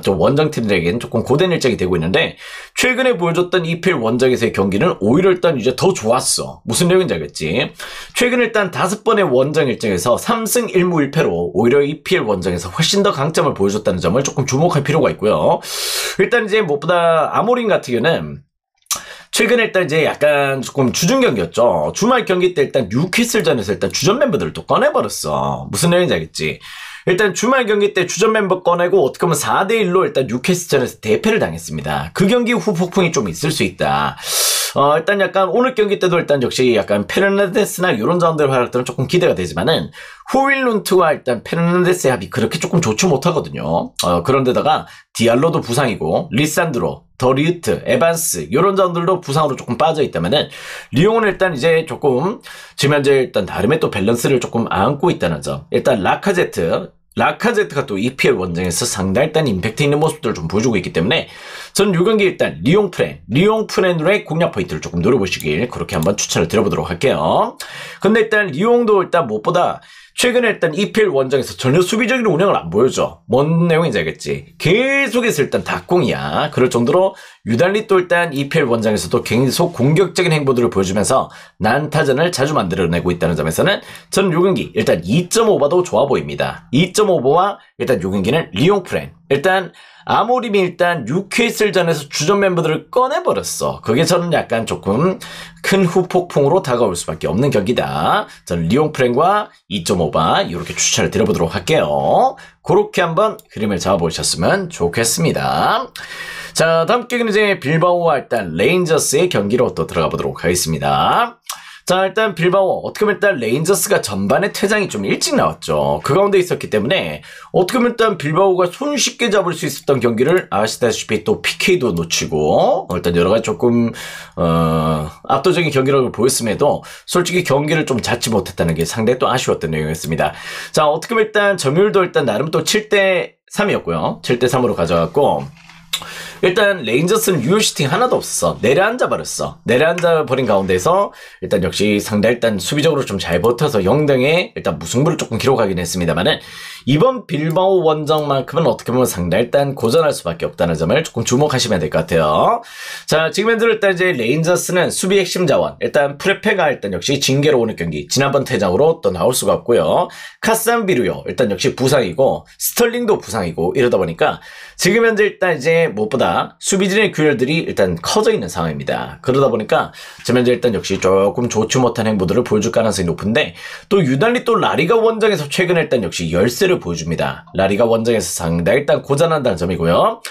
좀 원정팀들에게는 조금 고된 일정이 되고 있는데 최근에 보여줬던 EPL 원정에서의 경기는 오히려 일단 이제 더 좋았어. 무슨 내용인지 알겠지? 최근 일단 5번의 원정 일정에서 3승 1무 1패로 오히려 EPL 원정에서 훨씬 더 강점을 보여줬다는 점을 조금 주목할 필요가 있고요. 일단 이제 무엇보다 아모린 같은 경우는 최근에 일단 이제 약간 조금 주중 경기였죠. 주말 경기 때 일단 뉴캐슬전에서 일단 주전 멤버들을 또 꺼내버렸어. 무슨 내용인지 알겠지? 일단 주말 경기 때 주전 멤버 꺼내고 어떻게 보면 4대1로 일단 뉴캐슬전에서 대패를 당했습니다. 그 경기 후 폭풍이 좀 있을 수 있다. 일단 약간 오늘 경기 때도 일단 역시 약간 페르난데스나 이런 자원들의 활약들은 조금 기대가 되지만은 호일룬트와 일단 페르난데스의 합이 그렇게 조금 좋지 못하거든요. 그런데다가 디알로도 부상이고 리산드로, 더리우트, 에반스 이런 자원들도 부상으로 조금 빠져 있다면은 리옹은 일단 이제 조금 지금 현재 일단 나름의 또 밸런스를 조금 안고 있다는 점. 일단 라카제트가 또 EPL 원정에서 상당히 일단 임팩트 있는 모습들을 좀 보여주고 있기 때문에 저는 이 경기 일단 리옹 프렌으로의 공략 포인트를 조금 노려보시길 그렇게 한번 추천을 드려보도록 할게요. 근데 일단 리옹도 일단 무엇보다 최근에 일단 EPL 원정에서 전혀 수비적인 운영을 안 보여줘. 뭔 내용인지 알겠지? 계속해서 일단 닭공이야. 그럴 정도로 유달리 또 일단 EPL 원정에서도 계속 공격적인 행보들을 보여주면서 난타전을 자주 만들어내고 있다는 점에서는 저는 요 경기 일단 2.5봐도 좋아 보입니다. 2.5와 일단 요 경기는 리옹 프렌. 일단 아모림이 일단 뉴캐슬전에서 주전 멤버들을 꺼내버렸어. 그게 저는 약간 조금 큰 후폭풍으로 다가올 수밖에 없는 경기다. 저는 리옹 프렌과 2.5바 이렇게 추천을 드려보도록 할게요. 그렇게 한번 그림을 잡아보셨으면 좋겠습니다. 자, 다음 경기는 이제 빌바오와 일단 레인저스의 경기로 또 들어가 보도록 하겠습니다. 자, 일단 빌바오 어떻게 보면 일단 레인저스가 전반에 퇴장이 좀 일찍 나왔죠. 그 가운데 있었기 때문에 어떻게 보면 일단 빌바오가 손쉽게 잡을 수 있었던 경기를 아시다시피 또 PK도 놓치고 일단 여러가지 조금 압도적인 경기력을 보였음에도 솔직히 경기를 좀 잡지 못했다는 게 상당히 또 아쉬웠던 내용이었습니다. 자, 어떻게 보면 일단 점유율도 일단 나름 또 7대3이었고요 7대3으로 가져갔고 일단 레인저스는 유효 슈팅 하나도 없었어. 내려앉아 버렸어. 내려앉아 버린 가운데서 일단 역시 상대 일단 수비적으로 좀 잘 버텨서 0등에 일단 무승부를 조금 기록하긴 했습니다만은 이번 빌바오 원정만큼은 어떻게 보면 상대 일단 고전할 수밖에 없다는 점을 조금 주목하시면 될 것 같아요. 자, 지금 현재 일단 이제 레인저스는 수비 핵심 자원 일단 프레페가 일단 역시 징계로 오는 경기 지난번 퇴장으로 또 나올 수가 없고요. 카산비루요 일단 역시 부상이고 스털링도 부상이고 이러다 보니까 지금 현재 일단 이제 무엇보다 수비진의 균열들이 일단 커져 있는 상황입니다. 그러다 보니까 지금 현재 일단 역시 조금 좋지 못한 행보들을 보여줄 가능성이 높은데 또 유달리 또 라리가 원정에서 최근에 일단 역시 열세를 보여줍니다. 라리가 원정에서 상당히 일단 고전한다는 점이고요.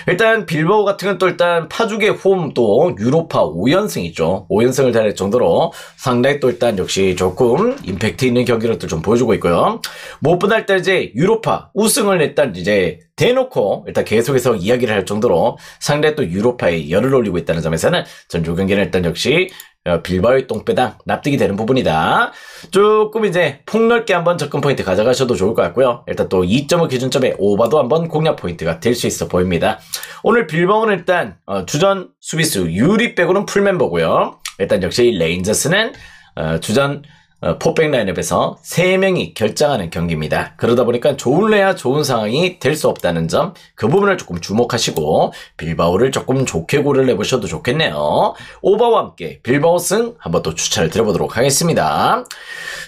일단 빌바오 같은 건 또 일단 파죽의 홈 또 유로파 5연승이죠. 5연승을 달릴 정도로 상당히 또 일단 역시 조금 임팩트 있는 경기를 또 좀 보여주고 있고요. 무엇보다 일단 이제 유로파 우승을 일단 이제 대놓고 일단 계속해서 이야기를 할 정도로 상당히 또 유로파에 열을 올리고 있다는 점에서는 전 요 경기는 일단 역시 빌바오의 똥배당 납득이 되는 부분이다. 조금 이제 폭넓게 한번 접근 포인트 가져가셔도 좋을 것 같고요. 일단 또 2.5 기준점에 오버도 한번 공략 포인트가 될 수 있어 보입니다. 오늘 빌바오는 일단 주전 수비수 유리 빼고는 풀멤버고요. 일단 역시 레인저스는 주전 포백 라인업에서 3명이 결장하는 경기입니다. 그러다 보니까 좋을래야 좋은 상황이 될 수 없다는 점, 그 부분을 조금 주목하시고 빌바오를 조금 좋게 고려를 해보셔도 좋겠네요. 오버와 함께 빌바오 승 한번 또 추천을 드려보도록 하겠습니다.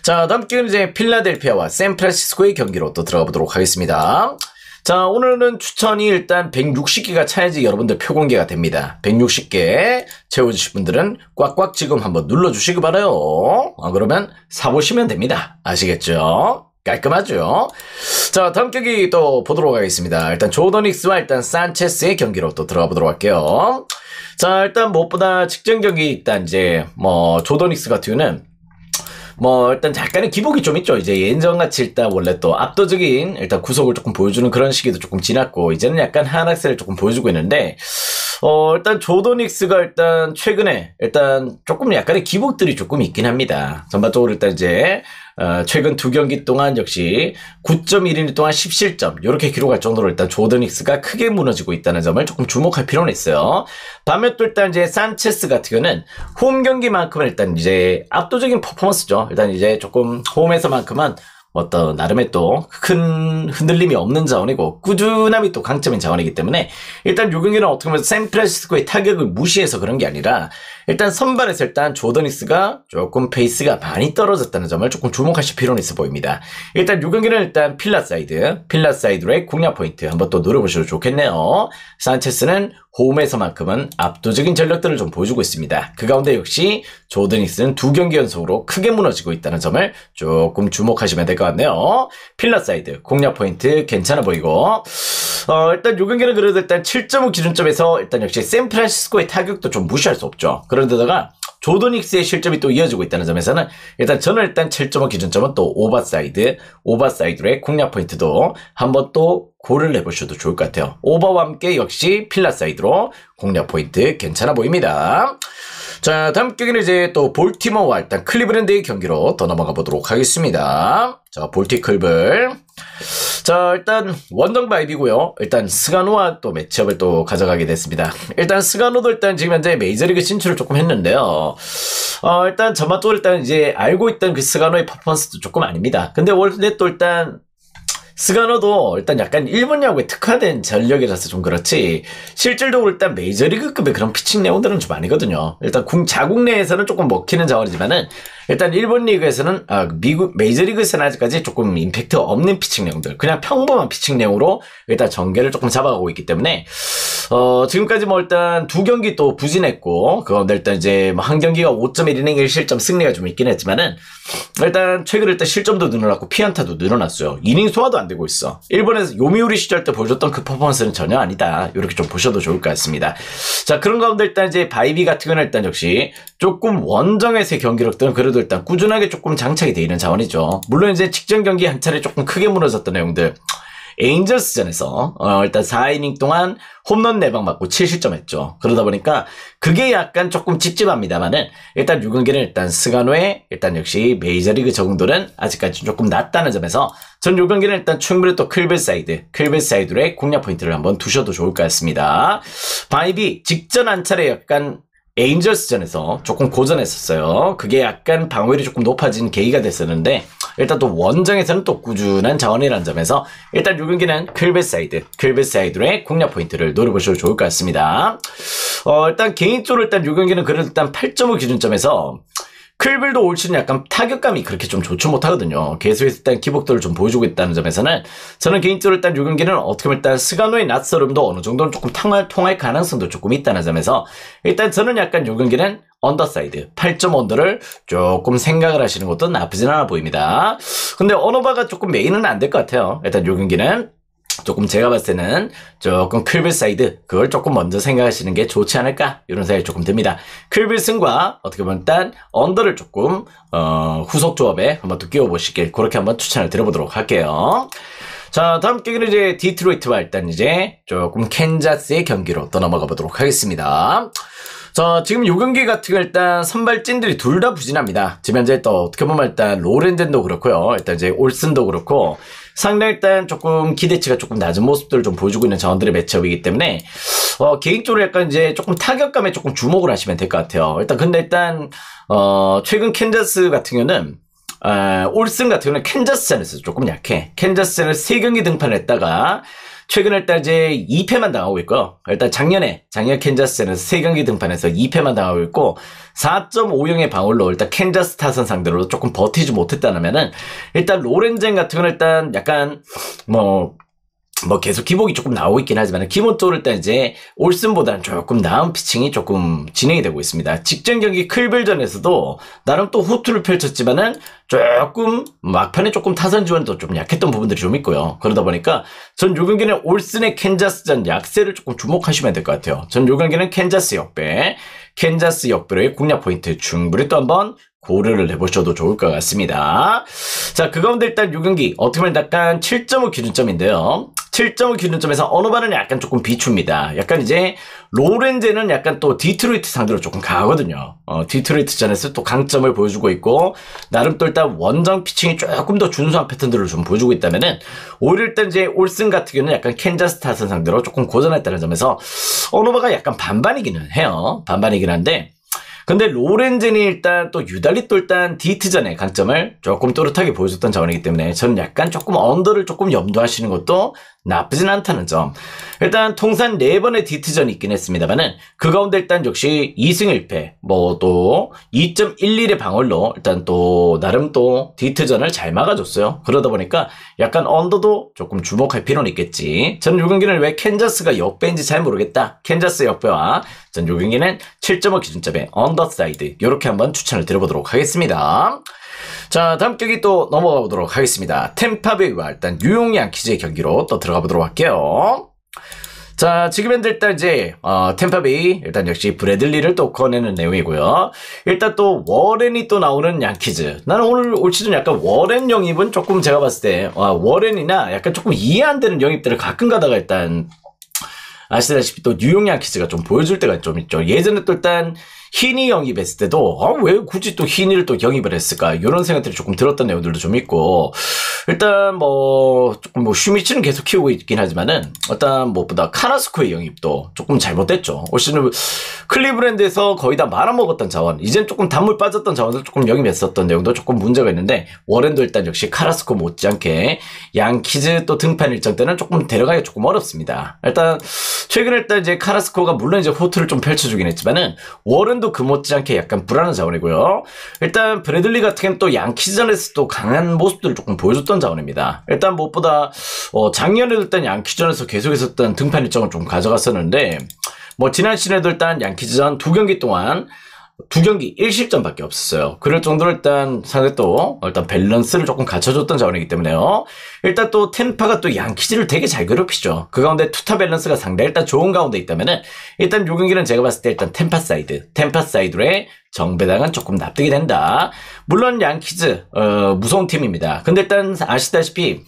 자, 다음 경기는 이제 필라델피아와 샌프란시스코의 경기로 또 들어가 보도록 하겠습니다. 자, 오늘은 추천이 일단 160개가 차야지 여러분들 표 공개가 됩니다. 160개 채워주실 분들은 꽉꽉 지금 한번 눌러주시기 바라요. 그러면 사보시면 됩니다. 아시겠죠? 깔끔하죠? 자, 다음 경기 또 보도록 하겠습니다. 일단 조더닉스와 일단 산체스의 경기로 또 들어가 보도록 할게요. 자, 일단 무엇보다 직전 경기 일단 이제 조더닉스 같은 경우는 일단 약간의 기복이 좀 있죠. 이제 예전같이 일단 원래 또 압도적인 일단 구속을 조금 보여주는 그런 시기도 조금 지났고, 이제는 약간 하락세를 조금 보여주고 있는데, 일단 조더닉스가 일단 최근에 일단 조금 약간의 기복들이 조금 있긴 합니다. 전반적으로 일단 이제 최근 2경기 동안 역시 9.1이닝 동안 10실점 이렇게 기록할 정도로 일단 조더닉스가 크게 무너지고 있다는 점을 조금 주목할 필요는 있어요. 반면 또 일단 이제 산체스 같은 경우는 홈 경기만큼은 일단 이제 압도적인 퍼포먼스죠. 일단 이제 조금 홈에서만큼은 어떤 나름의 또 큰 흔들림이 없는 자원이고 꾸준함이 또 강점인 자원이기 때문에 일단 요 경기는 어떻게 보면 샌프란시스코의 타격을 무시해서 그런 게 아니라 일단 선발에서 일단 조더닉스가 조금 페이스가 많이 떨어졌다는 점을 조금 주목하실 필요는 있어 보입니다. 일단 요 경기는 일단 필라사이드로의 공략 포인트 한번 또 노려보셔도 좋겠네요. 산체스는 홈에서만큼은 압도적인 전력들을 좀 보여주고 있습니다. 그 가운데 역시 조더닉스는 2경기 연속으로 크게 무너지고 있다는 점을 조금 주목하시면 될 것 같네요. 필라사이드 공략 포인트 괜찮아 보이고, 일단 요 경기는 그래도 일단 7.5 기준점에서 일단 역시 샌프란시스코의 타격도 좀 무시할 수 없죠. 그런데다가 조더닉스의 실점이 또 이어지고 있다는 점에서는 일단 저는 일단 7.5 기준점은 또 오버사이드로의 공략 포인트도 한번 또 고려를 해보셔도 좋을 것 같아요. 오버와 함께 역시 필라사이드로 공략 포인트 괜찮아 보입니다. 자, 다음 경기는 이제 또 볼티모어와 일단 클리브랜드의 경기로 더 넘어가 보도록 하겠습니다. 자, 볼티클블. 자, 일단 원정 바이비고요. 일단 스가노와 또 매치업을 또 가져가게 됐습니다. 일단 스가노도 일단 지금 현재 메이저리그 진출을 조금 했는데요. 일단 전반적으로 일단 이제 알고 있던 그 스가노의 퍼포먼스도 조금 아닙니다. 근데 원래 또 일단 스가노도 일단 약간 일본 야구에 특화된 전력이라서 좀 그렇지, 실질적으로 일단 메이저리그급의 그런 피칭 내용들은 좀 아니거든요. 일단 자국 내에서는 조금 먹히는 자원이지만은 일단 일본 리그에서는 미국 메이저리그에서는 아직까지 조금 임팩트 없는 피칭 내용들, 그냥 평범한 피칭 내용으로 일단 전개를 조금 잡아가고 있기 때문에 지금까지 일단 2경기 또 부진했고, 그 가운데 일단 이제 한 경기가 5.1이닝 1실점 승리가 좀 있긴 했지만은 일단 최근 일단 실점도 늘어났고 피안타도 늘어났어요. 이닝 소화도 안 되고 있어. 일본에서 요미우리 시절 때 보여줬던 그 퍼포먼스는 전혀 아니다. 이렇게 좀 보셔도 좋을 것 같습니다. 자, 그런 가운데 일단 이제 바이비 같은 경우는 일단 역시 조금 원정에서의 경기력들은 그래도 일단 꾸준하게 조금 장착이 되어 있는 자원이죠. 물론 이제 직전 경기 한 차례 조금 크게 무너졌던 내용들, 에인절스전에서 일단 4이닝 동안 홈런 4방 맞고 7실점 했죠. 그러다 보니까 그게 약간 조금 찝찝합니다만은 일단 6경기는 일단 스가노의 일단 역시 메이저리그 적응도는 아직까지 조금 낮다는 점에서 전 6경기는 일단 충분히 또 클베사이드의 공략 포인트를 한번 두셔도 좋을 것 같습니다. 바이비 직전 한 차례 약간 에인절스전에서 조금 고전했었어요. 그게 약간 방어율이 조금 높아진 계기가 됐었는데 일단 또 원정에서는 또 꾸준한 자원이라는 점에서 일단 6경기는 클베사이드의 공략 포인트를 노려보셔도 좋을 것 같습니다. 일단 개인적으로 일단 6경기는 그래도 일단 8.5 기준점에서 클빌도 올 시즌 약간 타격감이 그렇게 좀 좋지 못하거든요. 계속해서 일단 기복도를 좀 보여주고 있다는 점에서는 저는 개인적으로 일단 6경기는 어떻게 보면 일단 스가노의 낯설음도 어느 정도는 조금 통할 가능성도 조금 있다는 점에서 일단 저는 약간 6경기는 언더사이드 8.5 언더를 조금 생각을 하시는 것도 나쁘진 않아 보입니다. 근데 언어바가 조금 메인은 안 될 것 같아요. 일단 6경기는 조금 제가 봤을 때는 조금 클빌사이드 그걸 조금 먼저 생각하시는 게 좋지 않을까 이런 생각이 조금 듭니다. 클빌슨과 어떻게 보면 일단 언더를 조금 후속 조합에 한번 또 끼워보시길 그렇게 한번 추천을 드려보도록 할게요. 자, 다음 경기는 이제 디트로이트와 일단 이제 조금 캔자스의 경기로 또 넘어가 보도록 하겠습니다. 자, 지금 요 경기 같은 거 일단 선발진들이 둘 다 부진합니다. 지금 현재 또 어떻게 보면 일단 로렌젠도 그렇고요. 일단 이제 올슨도 그렇고 상당히 일단 조금 기대치가 조금 낮은 모습들을 좀 보여주고 있는 자원들의 매치업이기 때문에 개인적으로 약간 이제 조금 타격감에 조금 주목을 하시면 될 것 같아요. 일단 최근 캔자스 같은 경우는 올슨 같은 경우는 캔자스전에서 조금 약해. 캔자스전을 3경기 등판을 했다가 최근에 일단 이제 2패만 당하고 있고요. 일단 작년 캔자스전에서 3경기 등판해서 2패만 당하고 있고 4.50의 방울로 일단 캔자스 타선 상대로 조금 버티지 못했다면은 일단 로렌젠 같은 경우는 일단 약간 계속 기복이 조금 나오고 있긴 하지만 기본적으로 일단 이제 올슨보다는 조금 나은 피칭이 조금 진행이 되고 있습니다. 직전 경기 클빌전에서도 나름 또 호투를 펼쳤지만은 조금 막판에 조금 타선 지원도 좀 약했던 부분들이 좀 있고요. 그러다 보니까 전 요 경기는 올슨의 캔자스전 약세를 조금 주목하시면 될 것 같아요. 전 요 경기는 캔자스 역배로의 공략 포인트 충분히 또 한번 고려를 해보셔도 좋을 것 같습니다. 자, 그 가운데 일단 요 경기 어떻게 보면 약간 7.5 기준점인데요. 7.5 기준점에서 어느 바는 약간 조금 비춥니다. 약간 이제 로렌젠은 약간 또 디트로이트 상대로 조금 강하거든요. 디트로이트전에서 또 강점을 보여주고 있고 나름 또 일단 원정 피칭이 조금 더 준수한 패턴들을 좀 보여주고 있다면은 오히려 일단 이제 올슨 같은 경우는 약간 캔자스 타선 상대로 조금 고전했다는 점에서 어느 바가 약간 반반이기는 해요. 반반이긴 한데 근데 로렌젠이 일단 또 유달리 또 일단 디트전의 강점을 조금 또렷하게 보여줬던 자원이기 때문에 저는 약간 조금 언더를 조금 염두하시는 것도 나쁘진 않다는 점. 일단 통산 4번의 디트전이 있긴 했습니다만은 그 가운데 일단 역시 2승 1패 또 2.11의 방어로 일단 또 나름 또 디트전을 잘 막아줬어요. 그러다 보니까 약간 언더도 조금 주목할 필요는 있겠지. 저는 요 경기는 왜 캔자스가 역배인지 잘 모르겠다. 캔자스 역배와 전 요 경기는 7.5 기준점의 언더사이드 이렇게 한번 추천을 드려보도록 하겠습니다. 자, 다음 경기 또 넘어가 보도록 하겠습니다. 템파베이와 일단 뉴욕 양키즈의 경기로 또 들어가 보도록 할게요. 자, 지금 현재 일단 이제 템파베이 일단 역시 브래들리를 또 꺼내는 내용이고요. 일단 또 워렌이 또 나오는 양키즈. 나는 오늘 올 시즌 약간 워렌 영입은 조금 제가 봤을 때 워렌이나 약간 조금 이해 안 되는 영입들을 가끔 가다가 일단 아시다시피 또 뉴욕 양키즈가 좀 보여줄 때가 좀 있죠. 예전에 또 일단 히니 영입했을 때도 왜 굳이 또 히니를 또 영입을 했을까 이런 생각들이 조금 들었던 내용들도 좀 있고 일단 조금 슈미치는 계속 키우고 있긴 하지만은 일단 무엇보다 카라스코의 영입도 조금 잘못됐죠. 올 시즌 클리브랜드에서 거의 다 말아먹었던 자원 이젠 조금 단물 빠졌던 자원을 조금 영입했었던 내용도 조금 문제가 있는데 워렌도 일단 역시 카라스코 못지않게 양키즈 또 등판 일정 때는 조금 데려가기 조금 어렵습니다. 일단 최근에 일단 이제 카라스코가 물론 이제 호투를 좀 펼쳐주긴 했지만은 워렌도 그 못지않게 약간 불안한 자원이고요. 일단 브래들리 같은 경우는 또 양키전에서 또 강한 모습들을 조금 보여줬던 자원입니다. 일단 무엇보다 작년에도 일단 양키전에서 계속해서 일단 등판 일정을 좀 가져갔었는데 지난 시즌에도 일단 양키전 2경기 동안 2경기 1실점밖에 없었어요. 그럴 정도로 일단 상대 또 일단 밸런스를 조금 갖춰줬던 자원이기 때문에요. 일단 또 템파가 또 양키즈를 되게 잘 괴롭히죠. 그 가운데 투타 밸런스가 상당히 일단 좋은 가운데 있다면은 일단 요 경기는 제가 봤을 때 일단 템파 사이드의 정배당은 조금 납득이 된다. 물론 양키즈 무서운 팀입니다. 근데 일단 아시다시피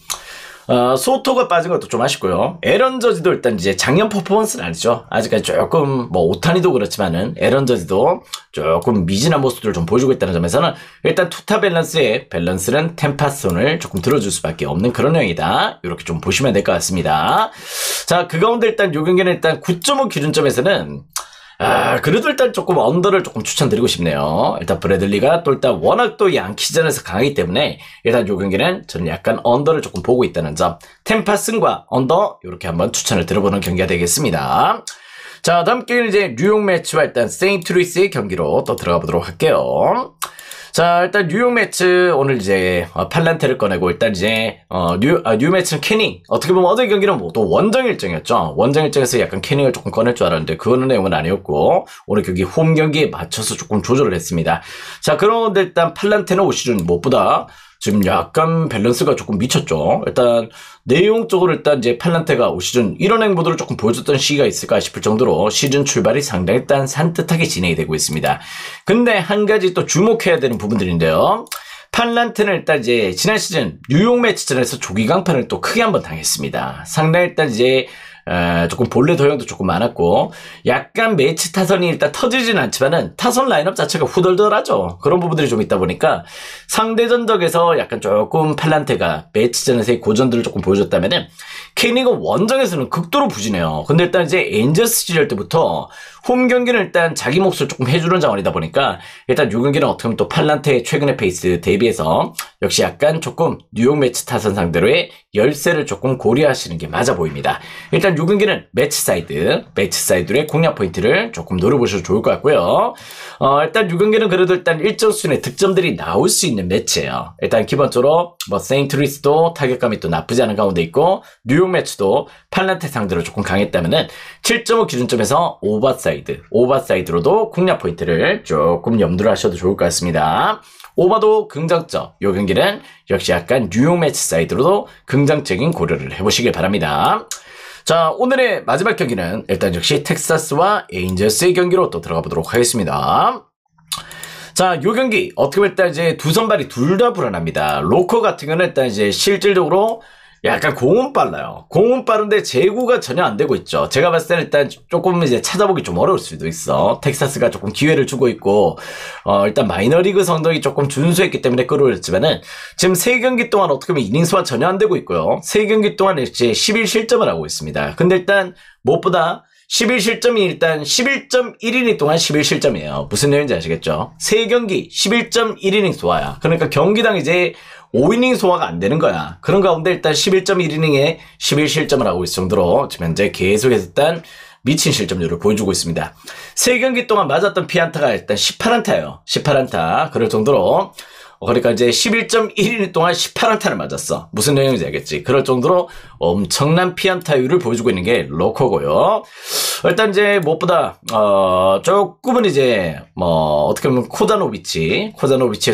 소토가 빠진 것도 좀 아쉽고요. 에런 저지도 일단 이제 작년 퍼포먼스는 아니죠. 아직까지 조금 뭐 오타니도 그렇지만은 에런 저지도 조금 미진한 모습들을 좀 보여주고 있다는 점에서는 일단 투타 밸런스의 밸런스는 템파손을 조금 들어줄 수밖에 없는 그런 형이다. 이렇게 좀 보시면 될 것 같습니다. 자, 그 가운데 일단 요 경기는 일단 9.5 기준점에서는 그래도 일단 조금 언더를 조금 추천드리고 싶네요. 일단 브래들리가 또 일단 워낙 또 양키전에서 강하기 때문에 일단 요 경기는 저는 약간 언더를 조금 보고 있다는 점. 템파슨과 언더 이렇게 한번 추천을 들어보는 경기가 되겠습니다. 자, 다음 경기는 이제 뉴욕 매치와 일단 세인트루이스의 경기로 또 들어가 보도록 할게요. 자, 일단 뉴욕 매치 오늘 이제 팔란테를 꺼내고 일단 이제 뉴 매치는 캐닝. 어떻게 보면 어제 경기는 뭐 또 원정 일정이었죠. 원정 일정에서 약간 캐닝을 조금 꺼낼 줄 알았는데 그거는 내용은 아니었고 오늘 경기 홈 경기에 맞춰서 조금 조절을 했습니다. 자, 그런데 일단 팔란테는 올 시즌 무엇보다 지금 약간 밸런스가 조금 미쳤죠. 일단 내용적으로 일단 이제 팔란테가 올 시즌 이런 행보들을 조금 보여줬던 시기가 있을까 싶을 정도로 시즌 출발이 상당히 일단 산뜻하게 진행이 되고 있습니다. 근데 한 가지 또 주목해야 되는 부분들인데요. 팔란테는 일단 이제 지난 시즌 뉴욕 매치전에서 조기 강판을 또 크게 한번 당했습니다. 상당히 일단 이제 조금 본래 도형도 조금 많았고 약간 매치 타선이 일단 터지진 않지만은 타선 라인업 자체가 후덜덜하죠. 그런 부분들이 좀 있다 보니까 상대 전적에서 약간 조금 팔란테가 매치전에서의 고전들을 조금 보여줬다면은 케이닝은 원정에서는 극도로 부진해요. 근데 일단 이제 엔저스 시절 때부터 홈 경기는 일단 자기 몫을 조금 해주는 자원이다 보니까 일단 요 경기는 어떻게 보면 또 팔란테의 최근의 페이스 대비해서 역시 약간 조금 뉴욕 매치 타선 상대로의 열세를 조금 고려하시는 게 맞아 보입니다. 일단 요 경기는 매치 사이드의 공략 포인트를 조금 노려보셔도 좋을 것 같고요. 일단 요 경기는 그래도 일단 일정 수준의 득점들이 나올 수 있는 매치예요. 일단 기본적으로 뭐 세인트루이스도 타격감이 또 나쁘지 않은 가운데 있고 뉴욕 매치도 팔란테 상대로 조금 강했다면은 7.5 기준점에서 오버사이드로도 공략 포인트를 조금 염두를 하셔도 좋을 것 같습니다. 오버도 긍정적, 요 경기는 역시 약간 뉴욕 매치 사이드로도 긍정적인 고려를 해보시길 바랍니다. 자, 오늘의 마지막 경기는 일단 역시 텍사스와 에인저스의 경기로 또 들어가 보도록 하겠습니다. 자, 요 경기 어떻게 보면 일단 이제 두 선발이 둘 다 불안합니다. 로커 같은 경우는 일단 이제 실질적으로 약간 공은 빨라요. 공은 빠른데 제구가 전혀 안 되고 있죠. 제가 봤을 때는 일단 조금 이제 찾아보기 좀 어려울 수도 있어. 텍사스가 조금 기회를 주고 있고, 일단 마이너리그 성적이 조금 준수했기 때문에 끌어올렸지만은, 지금 3경기 동안 어떻게 보면 이닝수가 전혀 안 되고 있고요. 3경기 동안 이제 11실점을 하고 있습니다. 근데 일단, 무엇보다, 11실점이 일단 11.1이닝 동안 11실점이에요. 무슨 내용인지 아시겠죠? 3경기 11.1이닝 소화야. 그러니까 경기당 이제 5이닝 소화가 안 되는 거야. 그런 가운데 일단 11.1이닝에 11실점을 하고 있을 정도로 지금 현재 계속해서 일단 미친 실점률을 보여주고 있습니다. 3경기 동안 맞았던 피안타가 일단 18안타예요. 18안타. 그럴 정도로 그러니까 이제 11.1이닝 동안 18안타를 맞았어. 무슨 내용인지 알겠지? 그럴 정도로 엄청난 피안타율을 보여주고 있는 게 로커고요. 일단 이제 무엇보다 조금은 이제 뭐 어떻게 보면 코자노비치의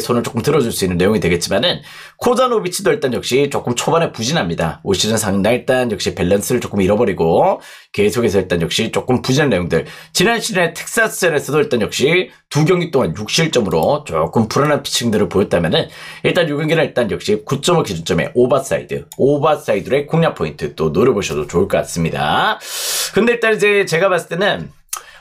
손을 조금 들어줄 수 있는 내용이 되겠지만은 코자노비치도 일단 역시 조금 초반에 부진합니다. 올 시즌 상당 일단 역시 밸런스를 조금 잃어버리고 계속해서 일단 역시 조금 부진한 내용들. 지난 시즌에 텍사스전에서도 일단 역시 2경기 동안 6실점으로 조금 불안한 피칭들을 보였다면은 일단 이 경기는 일단 역시 9.5 기준점의 오버사이드의 공략 포인트 또 노려보셔도 좋을 것 같습니다. 근데 일단 이제 제가 봤을 때는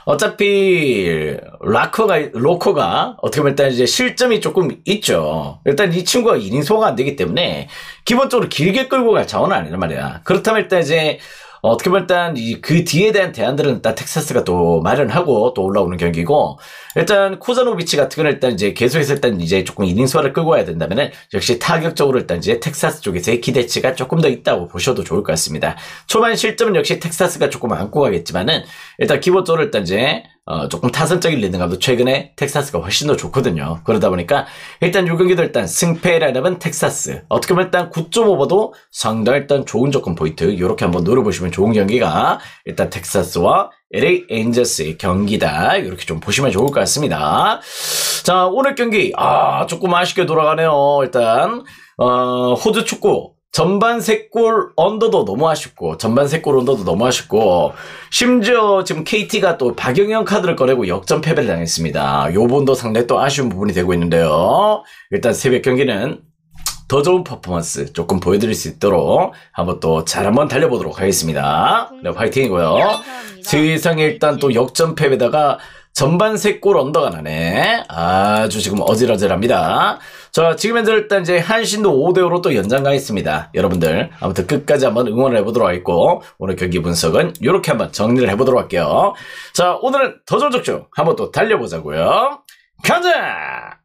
어차피 로커가 어떻게 보면 일단 이제 실점이 조금 있죠. 일단 이 친구가 이닝 소화가 안 되기 때문에 기본적으로 길게 끌고 갈 자원은 아니란 말이야. 그렇다면 일단 이제 어떻게 보면 일단 그 뒤에 대한 대안들은 일단 텍사스가 또 마련하고 또 올라오는 경기고 일단 코자노비치 같은 경우는 일단 이제 계속해서 일단 이제 조금 이닝 소화를 끌고 와야 된다면은 역시 타격적으로 일단 이제 텍사스 쪽에서의 기대치가 조금 더 있다고 보셔도 좋을 것 같습니다. 초반 실점은 역시 텍사스가 조금 안고 가겠지만은 일단 기본적으로 일단 이제 조금 타선적인 리듬감도 최근에 텍사스가 훨씬 더 좋거든요. 그러다 보니까 일단 요 경기도 일단 승패 라인업은 텍사스. 어떻게 보면 일단 9.5버도 상당히 일단 좋은 조건 포인트 요렇게 한번 노려보시면 좋은 경기가 일단 텍사스와 LA 엔저스의 경기다. 이렇게 좀 보시면 좋을 것 같습니다. 자, 오늘 경기 조금 아쉽게 돌아가네요. 일단 호주 축구 전반 3골 언더도 너무 아쉽고 심지어 지금 KT가 또 박영현 카드를 꺼내고 역전 패배를 당했습니다. 요 부분도 상당히 또 아쉬운 부분이 되고 있는데요. 일단 새벽 경기는 더 좋은 퍼포먼스 조금 보여드릴 수 있도록 한번 또 잘 한번 달려보도록 하겠습니다. 네, 화이팅이고요. 세상에 일단 또 역전 패배다가 전반 3골 언더가 나네. 아주 지금 어질어질합니다. 자, 지금 현재 일단 이제 한신도 5대5로 또 연장 가 있습니다. 여러분들 아무튼 끝까지 한번 응원을 해보도록 하겠고, 오늘 경기 분석은 이렇게 한번 정리를 해보도록 할게요. 자, 오늘은 더 좋은 적중 한번 또 달려보자고요. 가자!